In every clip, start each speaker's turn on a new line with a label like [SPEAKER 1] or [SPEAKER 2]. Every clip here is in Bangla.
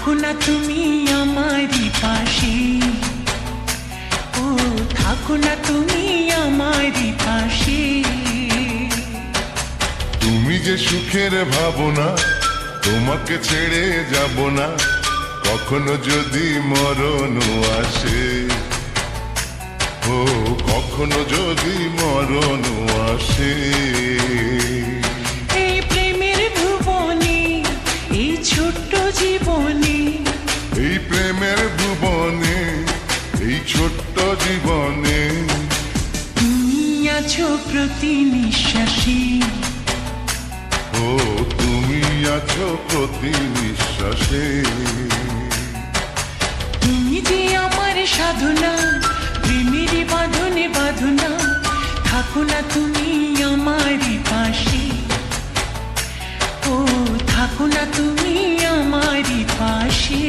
[SPEAKER 1] থাকো না তুমি আমারই পাশে, ও থাকো না তুমি আমারই পাশে।
[SPEAKER 2] তুমি যে সুখের ভাবনা, তোমাকে ছেড়ে যাব না কখনো যদি মরণ আসে, ও কখনো যদি মরণ আসে।
[SPEAKER 1] এই প্রেমের ভুবনে, এই ছোট্ট জীবনে,
[SPEAKER 2] এই প্রেমের ভুবনে, এই ছোট্ট জীবনে
[SPEAKER 1] তুমি আছো প্রতি নিঃশ্বাসে,
[SPEAKER 2] ও তুমি আছো প্রতি নিঃশ্বাসে।
[SPEAKER 1] তুমি যে আমার সাধনা, প্রেমের বাঁধনে বাঁধনা, থাকো না তুমি আমারই পাশে, ও থাকো না তুমি আমারই পাশে।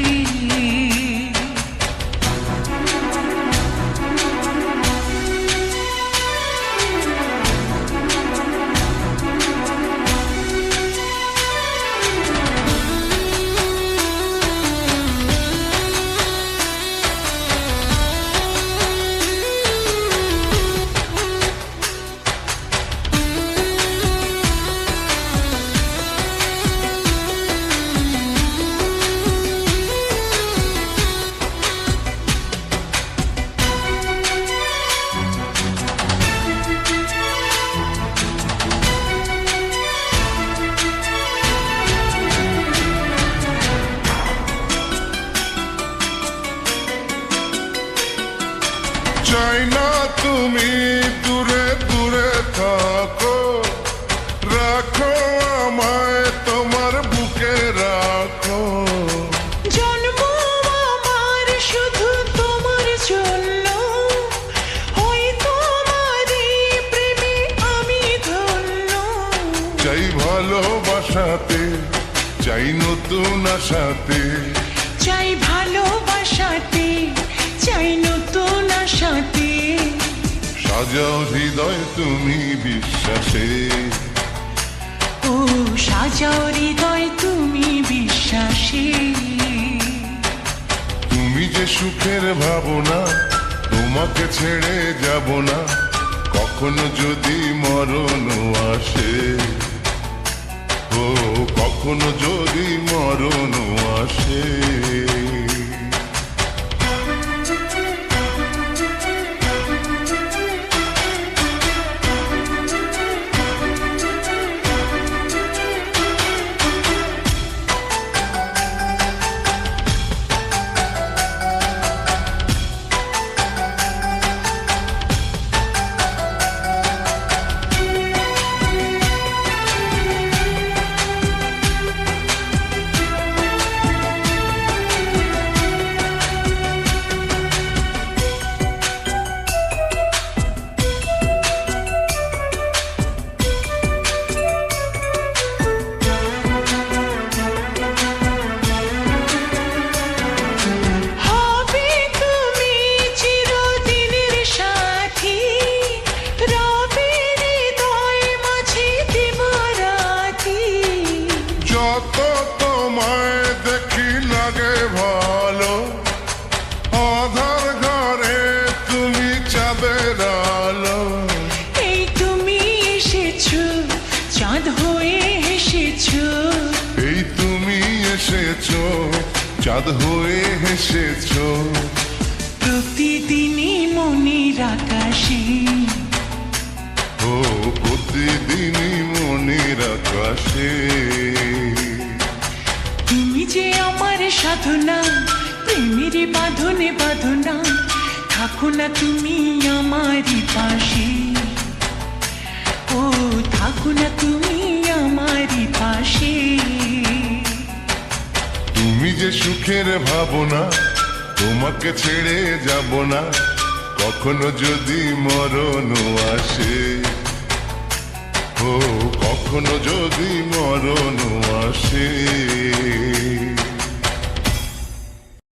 [SPEAKER 2] চাই না তুমি দূরে দূরে থাকো, রাখো আমায় তোমার বুকে রাখো।
[SPEAKER 1] জন্ম আমার শুধু তোমার জন্য, ওই তোমারই প্রেমে আমি ধন্য।
[SPEAKER 2] চাই ভালোবাসাতে, চাই নতুন আশাতে,
[SPEAKER 1] চাই ভালোবাসাতে, চাই নতুন আশাতে।
[SPEAKER 2] সাজাও হৃদয় তুমি বিশ্বাসে,
[SPEAKER 1] ও সাজাও হৃদয় তুমি বিশ্বাসে।
[SPEAKER 2] তুমি যে সুখের ভাবনা, তোমাকে ছেড়ে যাব না কখনো যদি মরণ আসে, ও কখনো যদি মরণ আসে। যত তোমায় দেখি লাগে ভালো, আধার ঘরে তুমি চাঁদের আলো।
[SPEAKER 1] এই তুমি এসেছো, চাঁদ হয়ে এসেছো।
[SPEAKER 2] এই তুমি এসেছো, চাঁদ হয়ে এসেছো।
[SPEAKER 1] প্রতিদিনই মনের আকাশে,
[SPEAKER 2] ও প্রতিদিনই মনের আকাশে।
[SPEAKER 1] তুমি যে আমার সাধনা, প্রেমের বাঁধনে বাঁধনা, থাকো না তুমি আমারই পাশে, ও থাকো না তুমি আমারই পাশে।
[SPEAKER 2] তুমি যে সুখের ভাবনা, তোমাকে ছেড়ে যাব না কখনো যদি মরণ আসে, ও কখনো যদি মরণ আসে।